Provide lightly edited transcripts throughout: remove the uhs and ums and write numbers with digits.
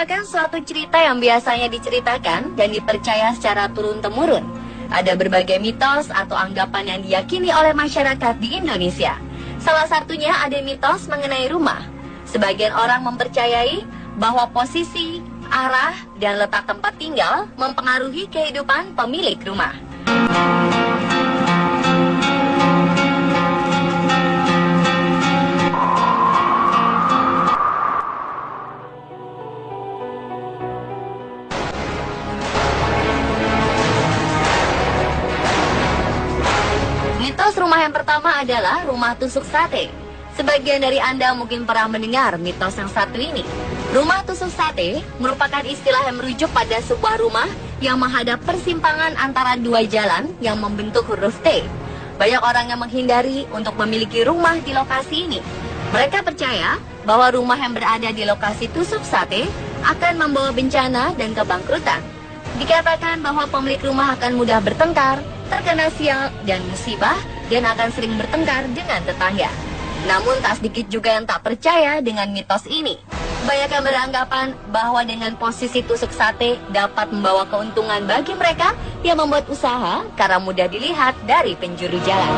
merupakan suatu cerita yang biasanya diceritakan dan dipercaya secara turun-temurun. Ada berbagai mitos atau anggapan yang diyakini oleh masyarakat di Indonesia. Salah satunya ada mitos mengenai rumah. Sebagian orang mempercayai bahwa posisi, arah, dan letak tempat tinggal mempengaruhi kehidupan pemilik rumah. Mitos rumah yang pertama adalah rumah tusuk sate. Sebagian dari Anda mungkin pernah mendengar mitos yang satu ini. Rumah tusuk sate merupakan istilah yang merujuk pada sebuah rumah yang menghadap persimpangan antara dua jalan yang membentuk huruf T. Banyak orang yang menghindari untuk memiliki rumah di lokasi ini. Mereka percaya bahwa rumah yang berada di lokasi tusuk sate akan membawa bencana dan kebangkrutan. Dikatakan bahwa pemilik rumah akan mudah bertengkar, terkena sial dan musibah, dan akan sering bertengkar dengan tetangga. Namun tak sedikit juga yang tak percaya dengan mitos ini. Banyak yang beranggapan bahwa dengan posisi tusuk sate dapat membawa keuntungan bagi mereka yang membuat usaha karena mudah dilihat dari penjuru jalan.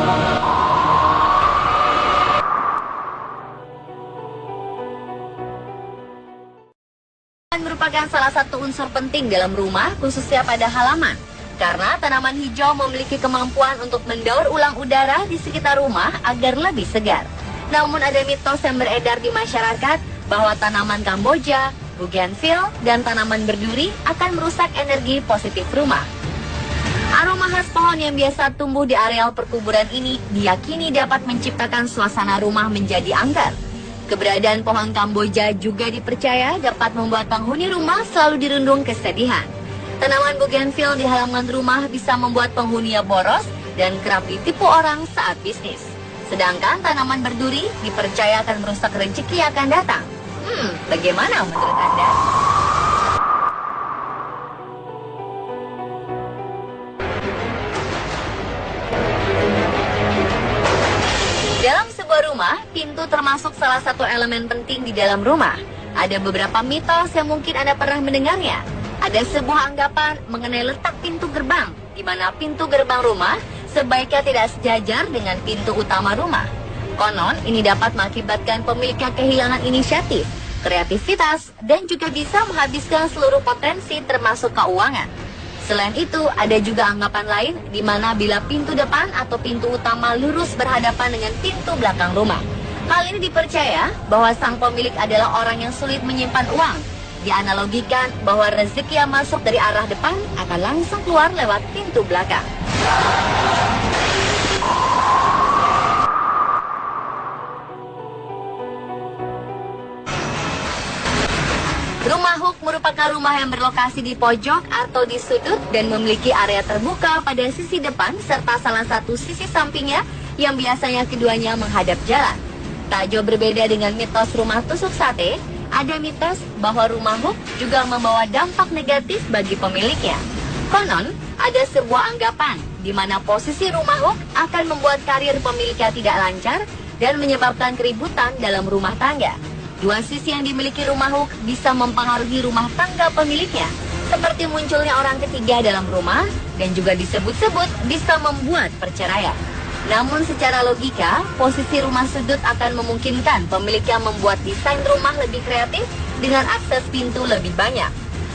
Merupakan salah satu unsur penting dalam rumah, khususnya pada halaman. Karena tanaman hijau memiliki kemampuan untuk mendaur ulang udara di sekitar rumah agar lebih segar. Namun ada mitos yang beredar di masyarakat bahwa tanaman Kamboja, bougainville, dan tanaman berduri akan merusak energi positif rumah. Aroma khas pohon yang biasa tumbuh di areal perkuburan ini diyakini dapat menciptakan suasana rumah menjadi angker. Keberadaan pohon Kamboja juga dipercaya dapat membuat penghuni rumah selalu dirundung kesedihan. Tanaman bougainville di halaman rumah bisa membuat penghuninya boros dan kerap ditipu orang saat bisnis. Sedangkan tanaman berduri dipercaya akan merusak rezeki yang akan datang. Bagaimana menurut Anda? Dalam sebuah rumah, pintu termasuk salah satu elemen penting di dalam rumah. Ada beberapa mitos yang mungkin Anda pernah mendengarnya. Ada sebuah anggapan mengenai letak pintu gerbang, di mana pintu gerbang rumah sebaiknya tidak sejajar dengan pintu utama rumah. Konon, ini dapat mengakibatkan pemiliknya kehilangan inisiatif, kreativitas, dan juga bisa menghabiskan seluruh potensi termasuk keuangan. Selain itu, ada juga anggapan lain di mana bila pintu depan atau pintu utama lurus berhadapan dengan pintu belakang rumah. Hal ini dipercaya bahwa sang pemilik adalah orang yang sulit menyimpan uang. Dianalogikan bahwa rezeki yang masuk dari arah depan akan langsung keluar lewat pintu belakang. Rumah hook merupakan rumah yang berlokasi di pojok atau di sudut dan memiliki area terbuka pada sisi depan serta salah satu sisi sampingnya yang biasanya keduanya menghadap jalan. Tak jauh berbeda dengan mitos rumah tusuk sate, ada mitos bahwa rumah hook juga membawa dampak negatif bagi pemiliknya. Konon, ada sebuah anggapan di mana posisi rumah hook akan membuat karir pemiliknya tidak lancar dan menyebabkan keributan dalam rumah tangga. Dua sisi yang dimiliki rumah hook bisa mempengaruhi rumah tangga pemiliknya, seperti munculnya orang ketiga dalam rumah dan juga disebut-sebut bisa membuat perceraian. Namun secara logika, posisi rumah sudut akan memungkinkan pemiliknya membuat desain rumah lebih kreatif dengan akses pintu lebih banyak.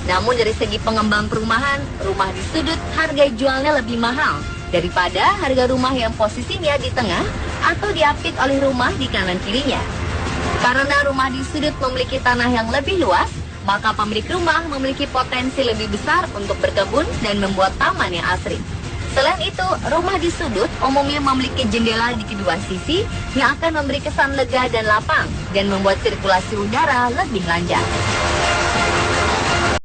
Namun dari segi pengembang perumahan, rumah di sudut harga jualnya lebih mahal daripada harga rumah yang posisinya di tengah atau diapit oleh rumah di kanan kirinya. Karena rumah di sudut memiliki tanah yang lebih luas, maka pemilik rumah memiliki potensi lebih besar untuk berkebun dan membuat taman yang asri. Selain itu, rumah di sudut umumnya memiliki jendela di kedua sisi yang akan memberi kesan lega dan lapang dan membuat sirkulasi udara lebih lancar.